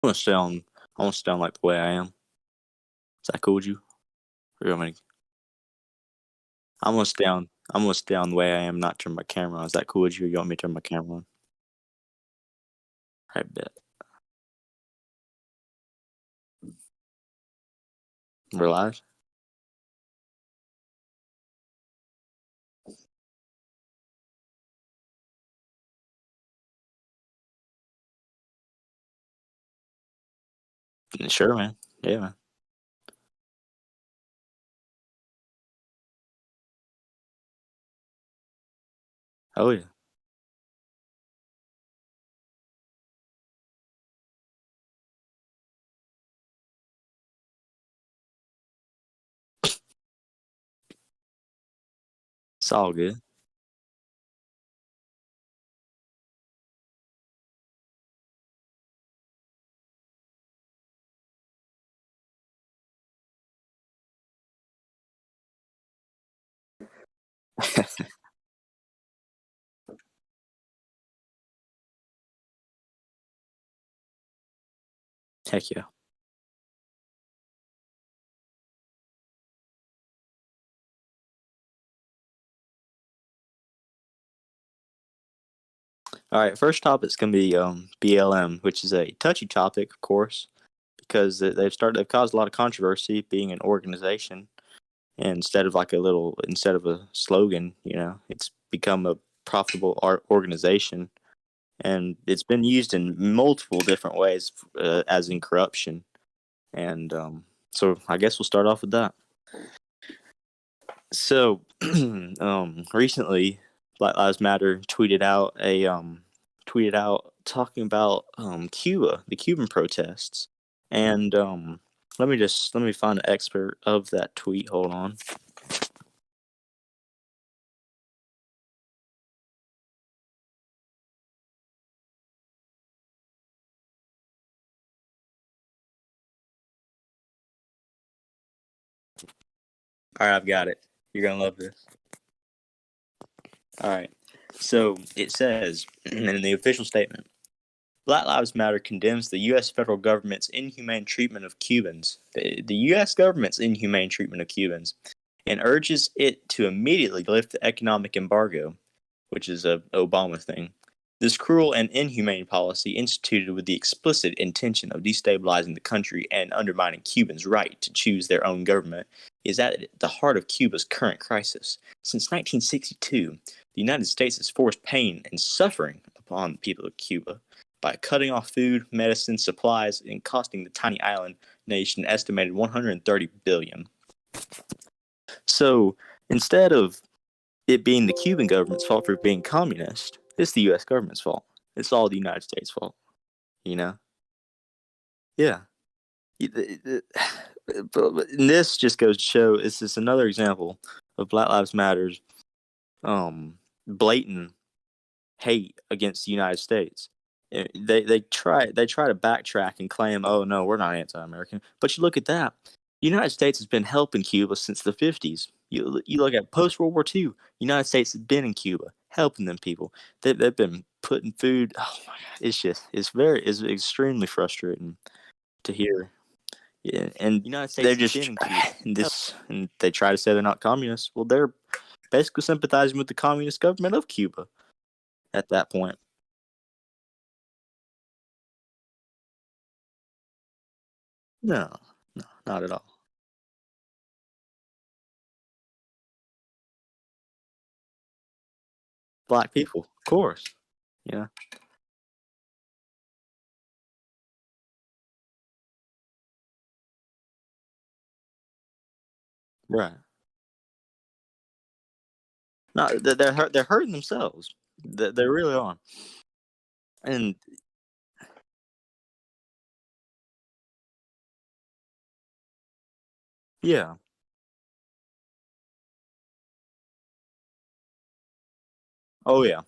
I want to stay on. I want to stay on like the way I am. Is that cool with you? Or you want me to- I'm gonna stay on. I'm gonna stay on the way I am. Not turn my camera on. Is that cool with you? Or you want me to turn my camera on? I bet. We're live. Sure, man. Yeah, man. Oh yeah. It's all good. Heck yeah. All right. First topic's gonna be BLM, which is a touchy topic, of course, because they've caused a lot of controversy being an organization. And instead of a slogan, it's become a profitable art organization, and it's been used in multiple different ways, as in corruption. And so I guess we'll start off with that. So recently, Black Lives Matter tweeted out talking about Cuba, the Cuban protests, and let me find an expert of that tweet. Hold on. All right, I've got it. You're gonna love this. All right. So it says in the official statement, Black Lives Matter condemns the U.S. federal government's inhumane treatment of Cubans, the U.S. government's inhumane treatment of Cubans, and urges it to immediately lift the economic embargo, which is a Obama thing. This cruel and inhumane policy, instituted with the explicit intention of destabilizing the country and undermining Cubans' right to choose their own government, is at the heart of Cuba's current crisis. Since 1962, the United States has forced pain and suffering upon the people of Cuba by cutting off food, medicine, supplies, and costing the tiny island nation an estimated $130 billion. So instead of it being the Cuban government's fault for being communist, it's the U.S. government's fault. It's all the United States' fault. You know? Yeah. And this just goes to show it's just another example of Black Lives Matter's blatant hate against the United States. They try to backtrack and claim, oh no, we're not anti-American. But you look at that, the United States has been helping Cuba since the 50s. You look at post World War II, United States has been in Cuba helping them people. They've been putting food. Oh my god, it's extremely frustrating to hear. Yeah, and United States they're just been in Cuba. And they try to say they're not communists. Well, they're basically sympathizing with the communist government of Cuba at that point. No, no, not at all. Black people, of course. Yeah, right. No, they're hurting themselves. They really are. And yeah, oh yeah,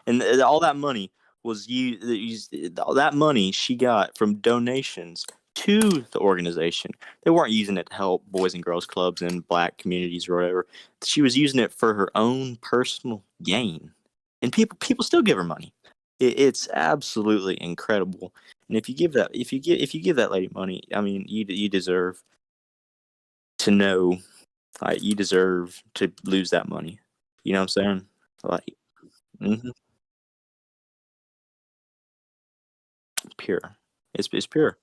and all that money was all that money she got from donations to the organization. They weren't using it to help boys and girls clubs in black communities or whatever. She was using it for her own personal gain, and people still give her money. It's absolutely incredible. And if you give that lady money, I mean, you deserve to know, like, you deserve to lose that money. You know what I'm saying? Like, mhm, pure. It's pure.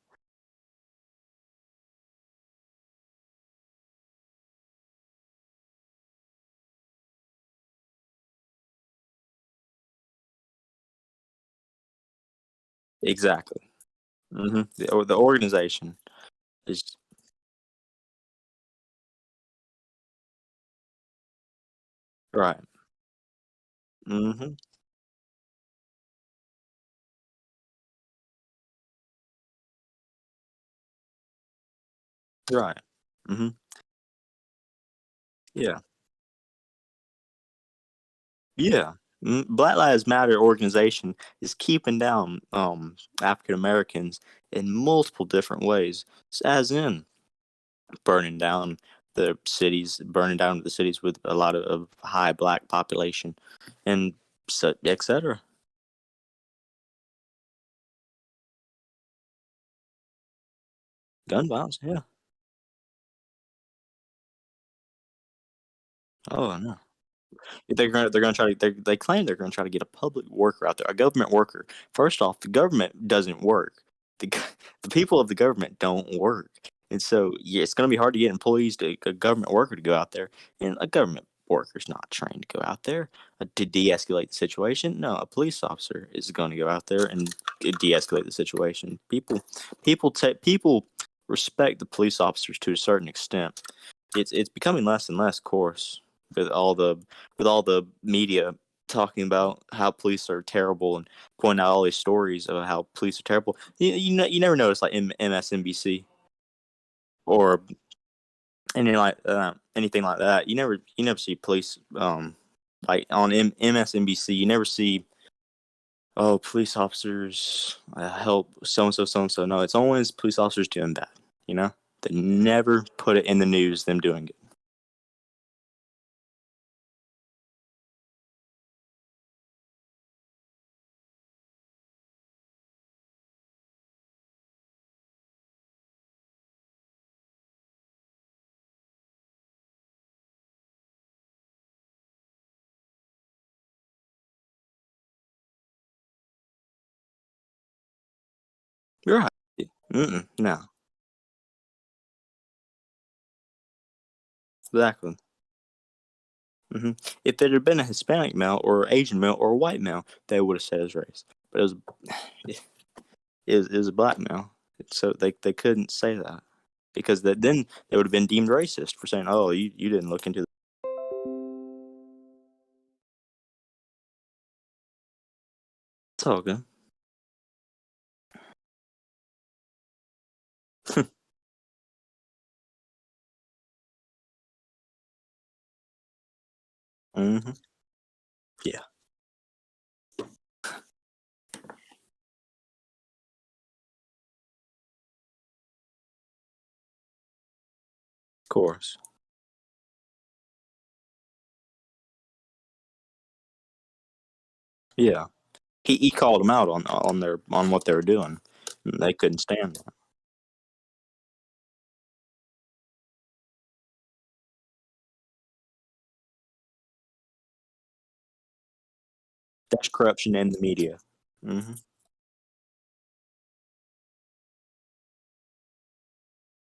Exactly. Or the organization is right. Mhm. Right. Mhm. Yeah. Yeah. Black Lives Matter organization is keeping down African Americans in multiple different ways, as in burning down burning down the cities with a lot of high black population, and so, etc. Gun violence, yeah. Oh no. They're gonna try to they claim they're gonna try to get a public worker out there, a government worker. First off, the government doesn't work. The go the people of the government don't work, and so, yeah, it's gonna be hard to get employees to a government worker to go out there, and a government worker's not trained to go out there, to de-escalate the situation. No, a police officer is gonna go out there and de-escalate the situation. People respect the police officers to a certain extent. It's becoming less and less coarse with all the media talking about how police are terrible and pointing out all these stories of how police are terrible. You never notice like MSNBC or anything like that. You never see police like on MSNBC. You never see, oh, police officers help so and so so and so. No, it's always police officers doing bad. You know, they never put it in the news them doing it. You're right. No, exactly. If there had been a Hispanic male or Asian male or a white male, they would have said his race. But it was a black male, so they couldn't say that because then they would have been deemed racist for saying, "Oh, you didn't look into." It's all good. hmm Yeah, of course. Yeah, he called them out on what they were doing. They couldn't stand that. That's corruption in the media. hmm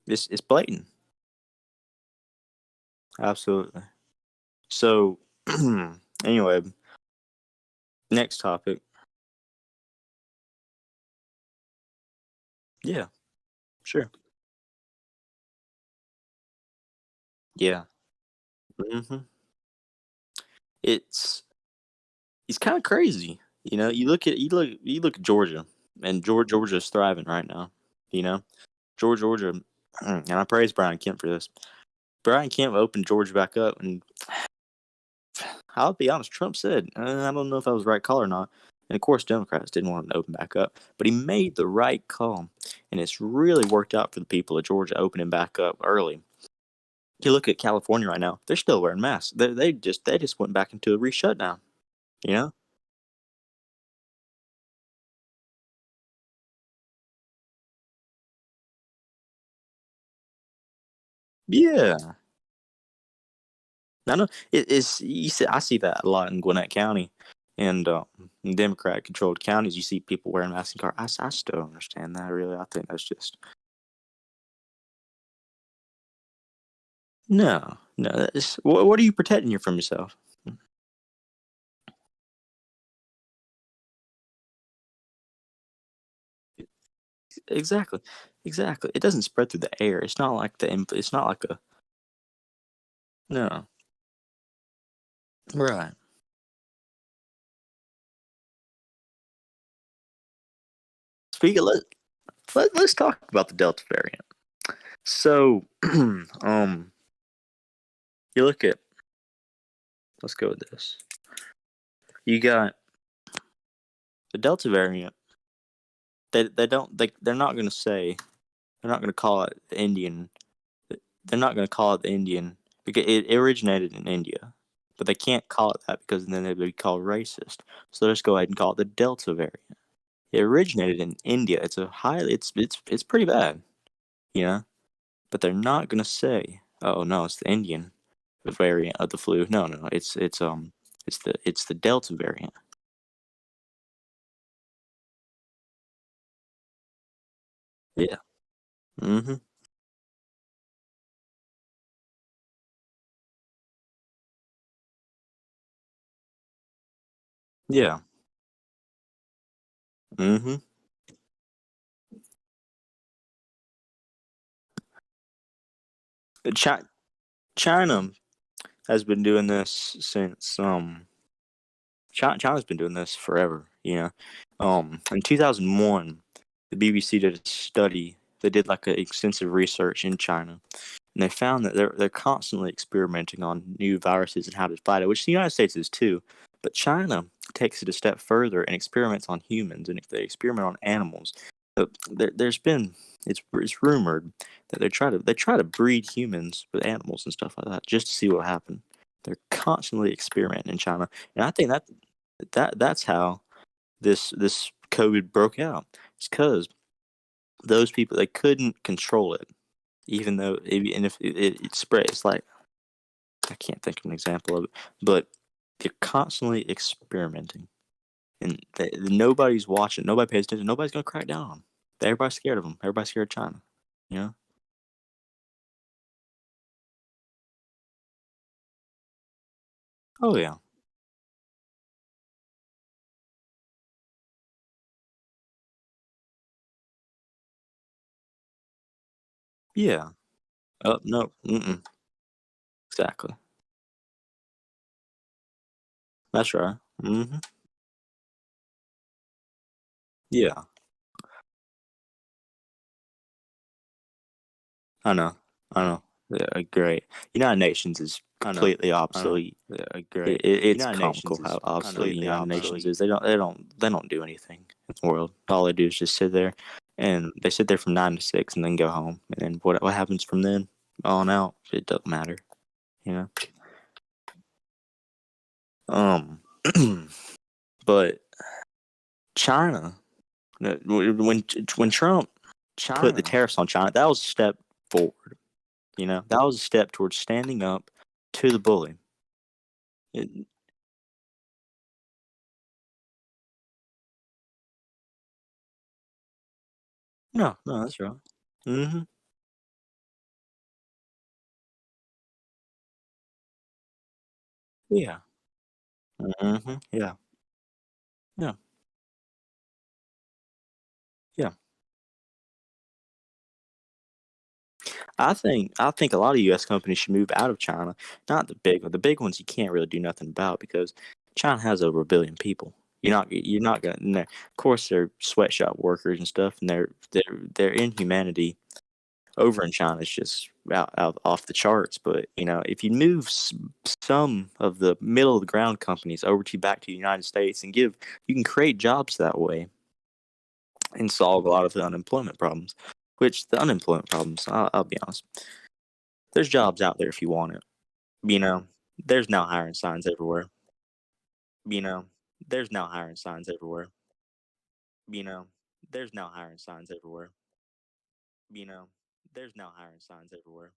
it's blatant. Absolutely. So anyway, next topic. Yeah, sure. Yeah. hmm It's it's kind of crazy. You look at Georgia, and Georgia's thriving right now. You know, Georgia, and I praise Brian Kemp for this. Brian Kemp opened Georgia back up, and I'll be honest, Trump said, I don't know if that was the right call or not. And of course, Democrats didn't want him to open back up, but he made the right call, and it's really worked out for the people of Georgia opening back up early. You look at California right now; they're still wearing masks. They just went back into a re-shutdown. You know, Yeah. I know it's you see I see that a lot in Gwinnett County and, in Democrat-controlled counties, you see people wearing masks in car. I still don't understand that really. I think that's just no, no, that's what are you protecting you from yourself? Exactly, exactly. It doesn't spread through the air. It's not like it's not like a no. Right. Speaking let's talk about the Delta variant. So, you look at let's go with this. You got the Delta variant. They don't they're not gonna say they're not gonna call it the Indian. They're not gonna call it the Indian because it originated in India, but they can't call it that because then they'd be called racist. So let's go ahead and call it the Delta variant. It originated in India. It's a highly it's pretty bad, you know. But they're not gonna say, "Oh no, it's the Indian variant of the flu." No, no, no. It's the Delta variant. Yeah. Mhm. Yeah. Mhm. Chi China has been doing this since China's been doing this forever. You know, in 2001, the BBC did a study. They did like a extensive research in China, and they found that they're constantly experimenting on new viruses and how to fight it, which the United States is too. But China takes it a step further and experiments on humans, and if they experiment on animals, there's been it's rumored that they try to breed humans with animals and stuff like that just to see what happens. They're constantly experimenting in China, and I think that's how this COVID broke out. It's because those people they couldn't control it, even though and if it spread, it's like I can't think of an example of it, but they're constantly experimenting, and nobody's watching, nobody pays attention, nobody's gonna crack down on them. Everybody's scared of them. Everybody's scared of China. You know? Oh yeah, yeah. Oh no, mm-mm. Exactly. That's right. Hmm. Yeah, I know. I know. Yeah, great. United Nations is completely obsolete. Yeah, It, great. it, it's United comical Nations is how obsolete the completely United Nations obsolete. is. They don't do anything in the world. All they do is just sit there, and they sit there from 9 to 6, and then go home. And then what happens from then on out? It doesn't matter. You know. Um, but China, when Trump put the China. tariffs on China, that was a step forward. You know, that was a step towards standing up to the bully. It, no, no, that's right. Hmm. Yeah. Yeah. Yeah. Yeah. I think a lot of U.S. companies should move out of China. Not the big ones. You can't really do nothing about because China has over 1 billion people. You're not gonna. And of course, they're sweatshop workers and stuff, and their inhumanity over in China is just out off the charts. But if you move some of the middle of the ground companies over to back to the United States and you can create jobs that way and solve a lot of the unemployment problems. Which the unemployment problems, I'll be honest, there's jobs out there if you want it. You know, there's now hiring signs everywhere. You know, there's now hiring signs everywhere. You know, there's now hiring signs everywhere. You know, there's now hiring signs everywhere.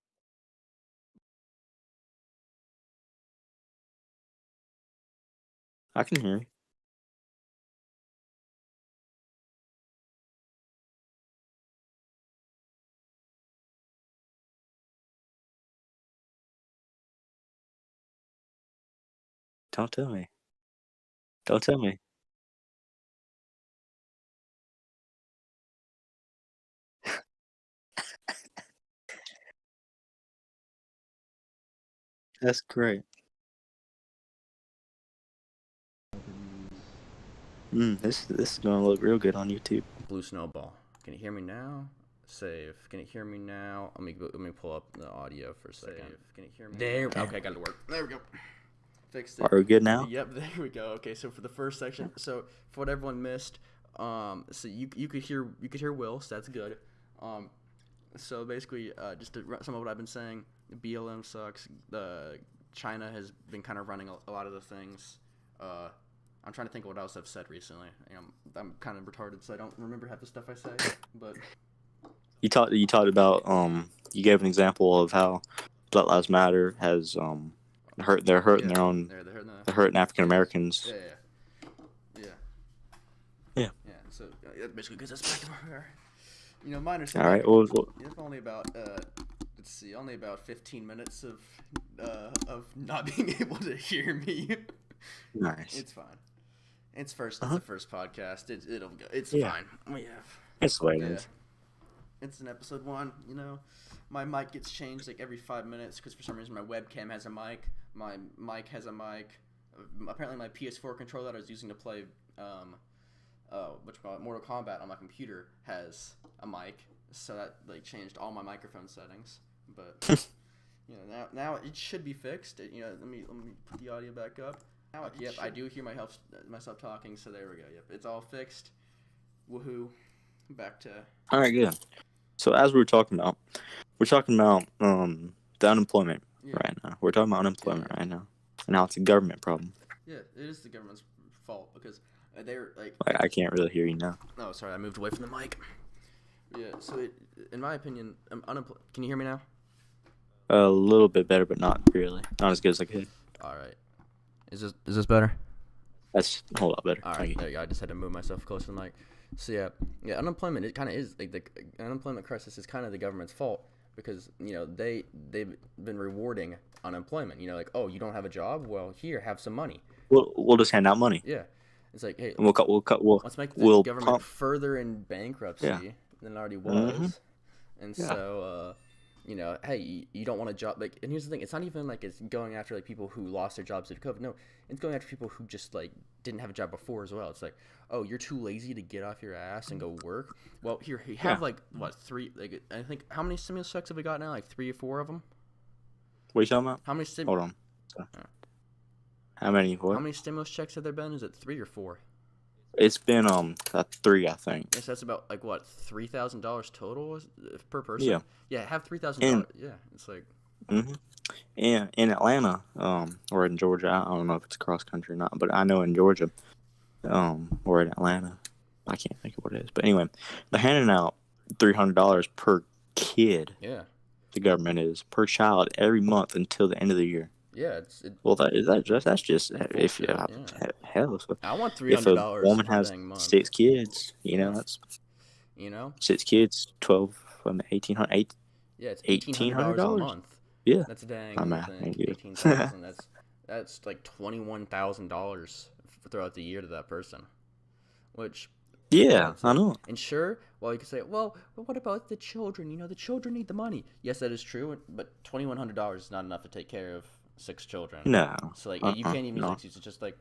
I can hear you. Don't tell me. Don't tell me. That's great. This is gonna look real good on YouTube. Blue Snowball. Can you hear me now? Save. Can you hear me now? Let me pull up the audio for a second. Save. Can you hear me? There. Damn. Okay, got it to work. There we go. Fixed it. Are we good now? Yep. There we go. Okay, so for the first section, so for what everyone missed, so you could hear Will, so that's good. So basically, just to some of what I've been saying, BLM sucks. China has been kind of running a lot of the things. I'm trying to think of what else I've said recently. I'm kind of retarded, so I don't remember half the stuff I say. But You talked about you gave an example of how Black Lives Matter has they're hurting their own they're hurting African Americans. Yeah. So basically, because that's back to where my understanding. All right. Well, it's only about only about 15 minutes of not being able to hear me. Nice. It's fine. It's the first podcast. It'll go. It's fine. We have. It's the way it is. It's in episode 1. My mic gets changed like every 5 minutes because for some reason my webcam has a mic. My mic has a mic. Apparently my PS4 controller that I was using to play Mortal Kombat on my computer has a mic. So that like changed all my microphone settings. But now it should be fixed. Let me put the audio back up. Yep, I do hear myself talking, so there we go. Yep, it's all fixed. Woohoo. Back to... All right, good. So as we're talking about the unemployment right now. We're talking about unemployment right now. And now it's a government problem. Yeah, it is the government's fault because they're like... I can't really hear you now. Oh, sorry, I moved away from the mic. Yeah, so in my opinion, unemployed... Can you hear me now? A little bit better, but not really. Not as good as I could. All right. Is this better? That's a whole lot better. All right, there you go. I just had to move myself closer to the mic. So yeah, unemployment. It kind of is like the unemployment crisis is kind of the government's fault because they've been rewarding unemployment. Like, oh, you don't have a job? Well, here, have some money. We'll just hand out money. Yeah, it's like, hey, let's make the government further in bankruptcy than it already was, and so. Hey, you don't want a job. Like, and here's the thing: it's not even like it's going after like people who lost their jobs due to COVID. No, it's going after people who just like didn't have a job before as well. It's like, oh, you're too lazy to get off your ass and go work. Well, here you have like what 3? Like, I think how many stimulus checks have we got now? Like 3 or 4 of them. What are you talking about? How many Hold on. How many? What? How many stimulus checks have there been? Is it 3 or 4? It's been 3, I think. Yes, that's about like what $3,000 total per person. Yeah, have $3,000. Yeah, it's like. And in Atlanta, or in Georgia, I don't know if it's cross country or not, but I know in Georgia, or in Atlanta, I can't think of what it is. But anyway, they're handing out $300 per kid. Yeah. The government is per child every month until the end of the year. Yeah, that's just if you hell. So I want $300. If a woman has 6 kids, that's 6 kids, 12, 1,800. Yeah, it's $1,800 a month. Yeah, that's a dang. My math ain't good. 18,000. That's like $21,000 throughout the year to that person, which. Yeah, I know. And sure, well, you could say, well, but what about the children? The children need the money. Yes, that is true, but $2,100 is not enough to take care of 6 children. No. So like you can't even use excuses. It's just like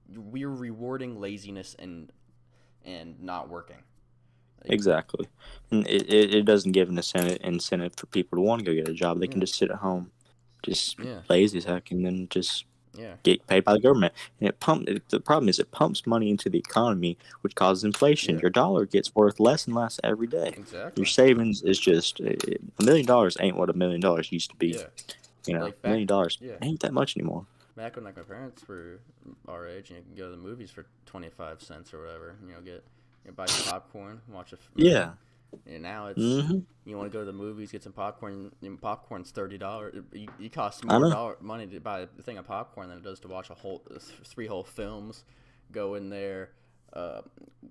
we're rewarding laziness and not working. Like, exactly. And it doesn't give an incentive for people to want to go get a job. They can just sit at home, just lazy as heck, and then just get paid by the government. And the problem is it pumps money into the economy, which causes inflation. Your dollar gets worth less and less every day. Exactly. Your savings is just $1 million ain't what $1 million used to be. Like $1 million ain't that much anymore. Back when like my parents were our age, you could go to the movies for 25 cents or whatever. Buy some popcorn, watch a movie. Yeah. And now it's you want to go to the movies, get some popcorn. Popcorn's $30. It costs more money to buy a thing of popcorn than it does to watch 3 whole films. Go in there,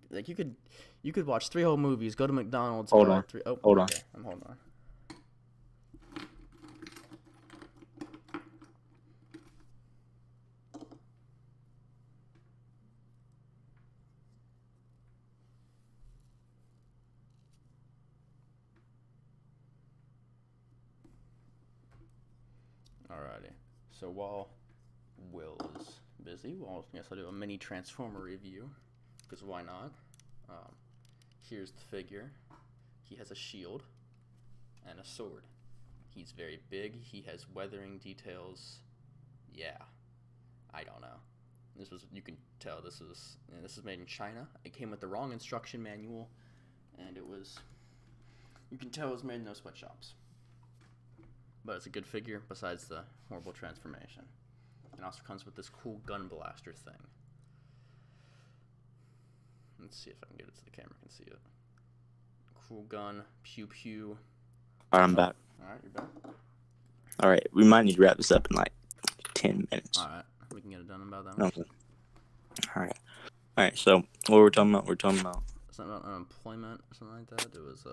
like you could watch 3 whole movies. Go to McDonald's. Hold on. Hold on. I'm holding on. Alrighty. So while Will is busy, I guess I'll do a mini Transformer review, because why not? Here's the figure. He has a shield and a sword. He's very big. He has weathering details. Yeah, I don't know. You can tell this is made in China. It came with the wrong instruction manual, and you can tell it was made in no sweatshops. But it's a good figure, besides the horrible transformation. It also comes with this cool gun blaster thing. Let's see if I can get it so the camera can see it. Cool gun, pew pew. Alright, I'm back. Alright, you're back. Alright, we might need to wrap this up in like 10 minutes. Alright, we can get it done in about that much. Okay. Alright, so what we're talking about? We're talking about something about unemployment or something like that. It was,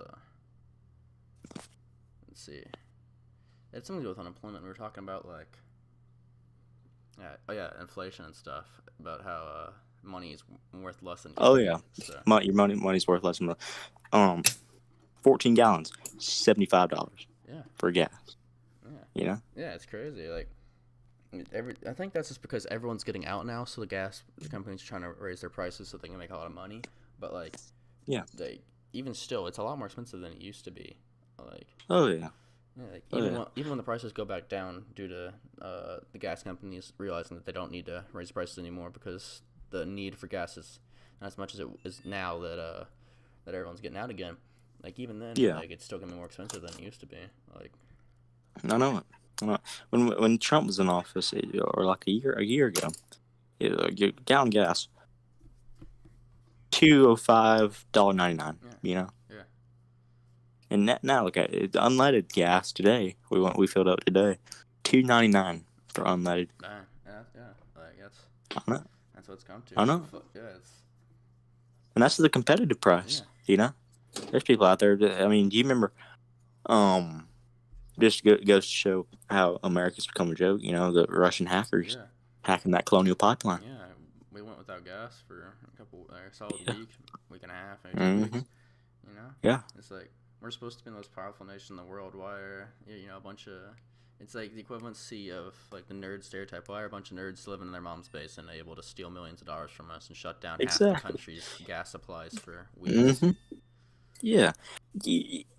let's see. It had something to do with unemployment. We were talking about, like, inflation and stuff. About how money is worth less than. Oh yeah, so. Your money's worth less than 14 gallons, $75. Yeah. For gas. Yeah. You know. Yeah, it's crazy. Like, I think that's just because everyone's getting out now, so the companies are trying to raise their prices so they can make a lot of money. But like, yeah, even still, it's a lot more expensive than it used to be. Like. Oh yeah. Yeah, like even when the prices go back down due to the gas companies realizing that they don't need to raise prices anymore because the need for gas is not as much as it is now that everyone's getting out again. Like even then, like it's still gonna be more expensive than it used to be. Like I know it. When Trump was in office, or like a year ago, your gallon gas $2.05.99. Yeah. You know. Yeah. And now look at it. Unleaded gas today. We filled up today, $2.99 for unleaded. Yeah. Like that's what it's come to. I know. Yeah, and that's the competitive price. Yeah. You know, there's people out there. I mean, do you remember? Just goes to show how America's become a joke. You know, the Russian hackers hacking that colonial pipeline. Yeah, we went without gas for a couple, solid week and a half, maybe 2 weeks. You know. Yeah. It's like. We're supposed to be the most powerful nation in the world. Why are a bunch of? It's like the equivalency of like the nerd stereotype. Why are a bunch of nerds living in their mom's basement and able to steal millions of dollars from us and shut down half the country's gas supplies for weeks? Mm-hmm. Yeah,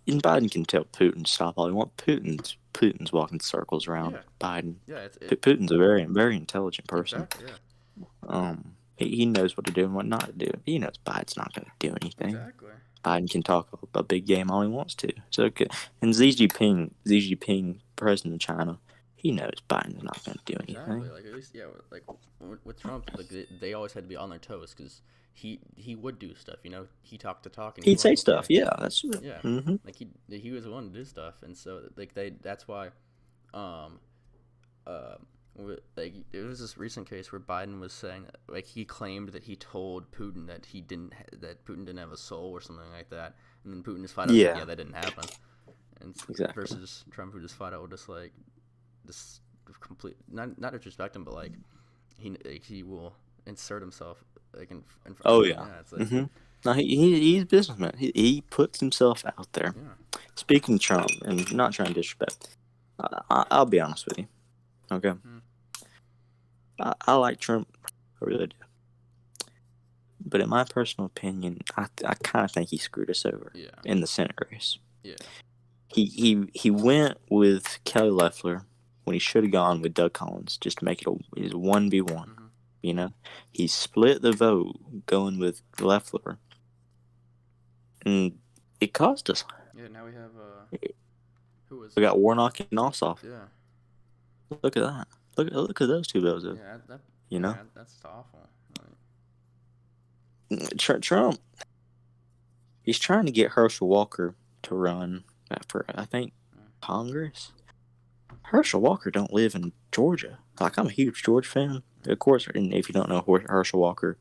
and Biden can tell Putin to stop all he wants. Putin's walking circles around Biden. Yeah, Putin's a very, very intelligent person. Exactly, yeah. He knows what to do and what not to do. He knows Biden's not going to do anything. Exactly. Biden can talk a big game all he wants to. So, and Xi Jinping, president of China, he knows Biden's not going to do anything. Exactly. Like at least, like with Trump, like they always had to be on their toes because he would do stuff. You know, he talked the talk and he'd say stuff. Yeah, that's it. Yeah. Mm-hmm. Like he was the one to do stuff, and so like that's why, like there was this recent case where Biden was saying like he claimed that he told Putin that that Putin didn't have a soul or something like that, and then Putin just flat out said, that didn't happen. And versus Trump, who just flat out just like this complete not disrespect him, but like he will insert himself like in front of him. Yeah, it's like, no, he's a businessman. He puts himself out there. Yeah. Speaking of Trump, and not trying to disrespect, I'll be honest with you. Okay. I like Trump, I really do. But in my personal opinion, I kind of think he screwed us over in the Senate race. Yeah. He went with Kelly Loeffler when he should have gone with Doug Collins just to make it a 1v1. Mm-hmm. You know, he split the vote going with Loeffler, and it cost us. Yeah. Now we have who was? We got Warnock and Ossoff. Yeah. Look at that. Look at those two bozos. Yeah, you know, that's awful. Trump. He's trying to get Herschel Walker to run for, I think, Congress. Herschel Walker don't live in Georgia. Like, I'm a huge Georgia fan. Of course, and if you don't know, Herschel Walker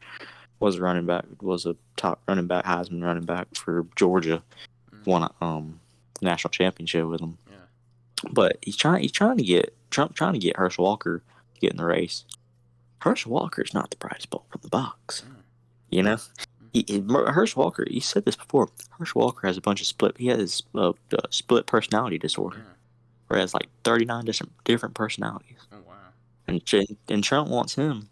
was a top running back, Heisman running back for Georgia. Won a national championship with him. Yeah. But he's trying to get Herschel Walker to get in the race. Herschel Walker is not the brightest bulb in the box. You know? Herschel Walker, you said this before. Herschel Walker has a bunch of split split personality disorder. Where he has like 39 different personalities. Oh, wow. And Trump wants him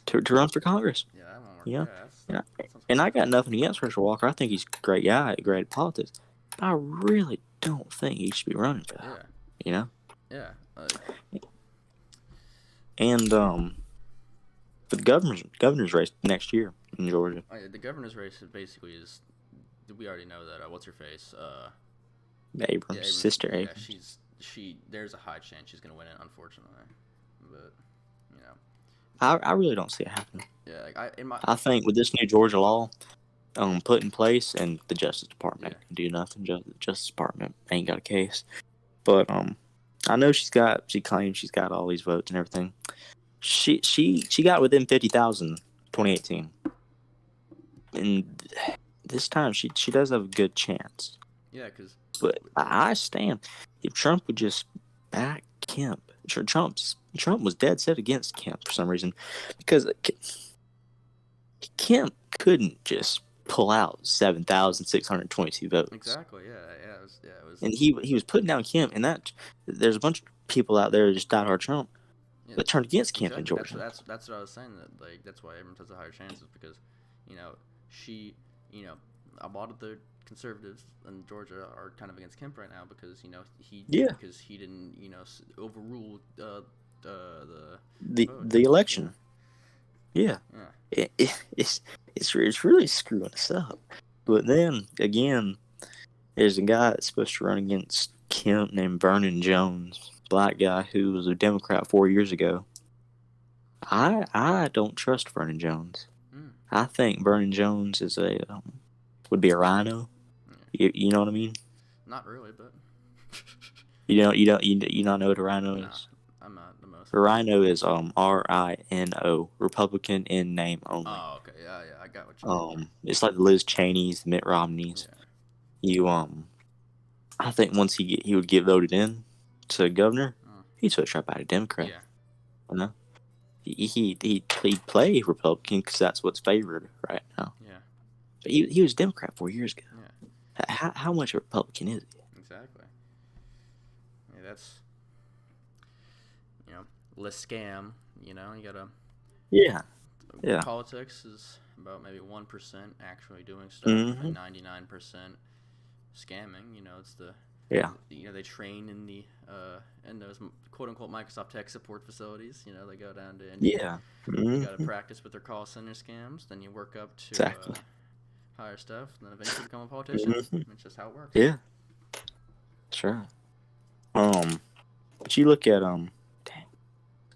to run for Congress. Yeah, that won't work. Yeah. And I got nothing against Herschel Walker. I think he's a great guy, great at politics. But I really don't think he should be running for that. Yeah. You know? Yeah. And for the governor's race next year in Georgia. The governor's race basically is, we already know that, what's her face? Abrams, sister Abrams. Yeah, there's a high chance she's going to win it, unfortunately. But, you know. I really don't see it happening. Yeah, I think with this new Georgia law put in place, and the Justice Department can do nothing. The Justice Department ain't got a case. But I know she claims she's got all these votes and everything. She got within 50,000 2018. And this time she does have a good chance. Yeah, because... But I stand. If Trump would just back Kemp. Trump was dead set against Kemp for some reason. Because Kemp couldn't just pull out 7,622 votes. Exactly, yeah. It was... And he was putting down Kemp, and that there's a bunch of people out there that just died hard Trump. But turned against Kemp in Georgia. That's what I was saying. That that's why Abrams has a higher chances, because a lot of the conservatives in Georgia are kind of against Kemp right now because he didn't overrule the election. Yeah. It's really screwing us up. But then again, there's a guy that's supposed to run against Kemp named Vernon Jones. Black guy who was a Democrat 4 years ago. I don't trust Vernon Jones. I think Vernon Jones is would be a rhino. You know what I mean? Not really, but you don't know what a rhino is? I'm not the most. A rhino is RINO, Republican in name only. Oh, okay, yeah, I got what you mean. It's like the Liz Cheney's, the Mitt Romney's. Yeah. I think once he would get voted in to governor, he'd switch right back to Democrat. Yeah. You know? He'd play Republican because that's what's favored right now. Yeah. But he was Democrat 4 years ago. Yeah. How much a Republican is he? Exactly. Yeah, that's less scam. You gotta. Yeah. Politics is about maybe 1% actually doing stuff, and 99% scamming. It's the. Yeah. They train in those quote unquote Microsoft tech support facilities. They go down to India. Yeah. You got to practice with their call center scams. Then you work up to higher stuff, and then eventually become a politician. It's just how it works. Yeah. Sure. But you look at dang,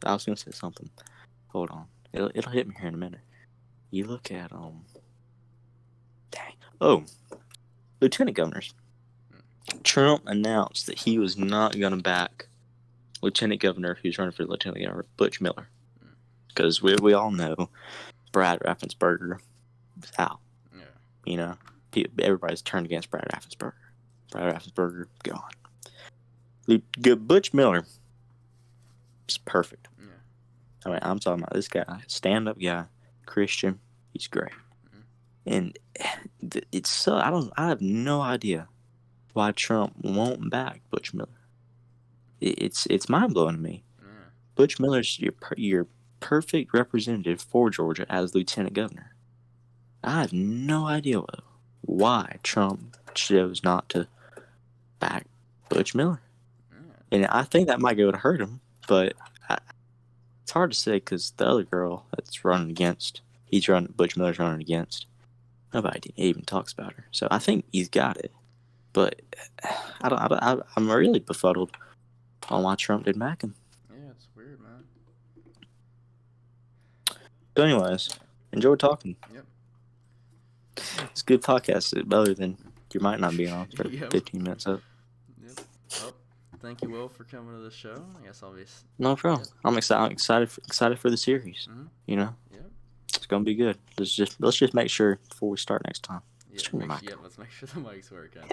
I was gonna say something. Hold on, it'll hit me here in a minute. You look at lieutenant governors. Trump announced that he was not going to back Lieutenant Governor who's running for Lieutenant Governor, Butch Miller. Because we all know Brad Raffensperger is out. Yeah. Everybody's turned against Brad Raffensperger. Brad Raffensperger, gone. Butch Miller is perfect. Yeah. I mean, I'm talking about this guy, stand-up guy, Christian. He's great. And it's so, I have no idea why Trump won't back Butch Miller. It's mind-blowing to me. Yeah. Butch Miller's your perfect representative for Georgia as lieutenant governor. I have no idea why Trump chose not to back Butch Miller. Yeah. And I think that might go to hurt him, but it's hard to say because the other girl that's running against, Butch Miller's running against, nobody even talks about her. So I think he's got it. But I'm really befuddled on why Trump didn't back him. Yeah, it's weird, man. So anyways, enjoy talking. Yep. It's a good podcast. Better than you might not be on for 15 minutes up. Yep. Well, thank you, Will, for coming to the show. I guess obviously. No problem. Yep. I'm excited for the series. Mm-hmm. You know. Yep. It's gonna be good. Let's just make sure before we start next time. Let's make sure the mic's working.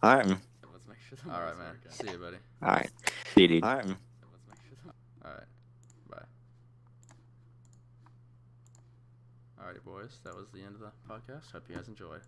All right, man. Let's make sure the mic's working. Man. See you, buddy. All right. See you, dude. All right, man. Let's make sure All right. Bye. Alrighty, boys. That was the end of the podcast. Hope you guys enjoyed.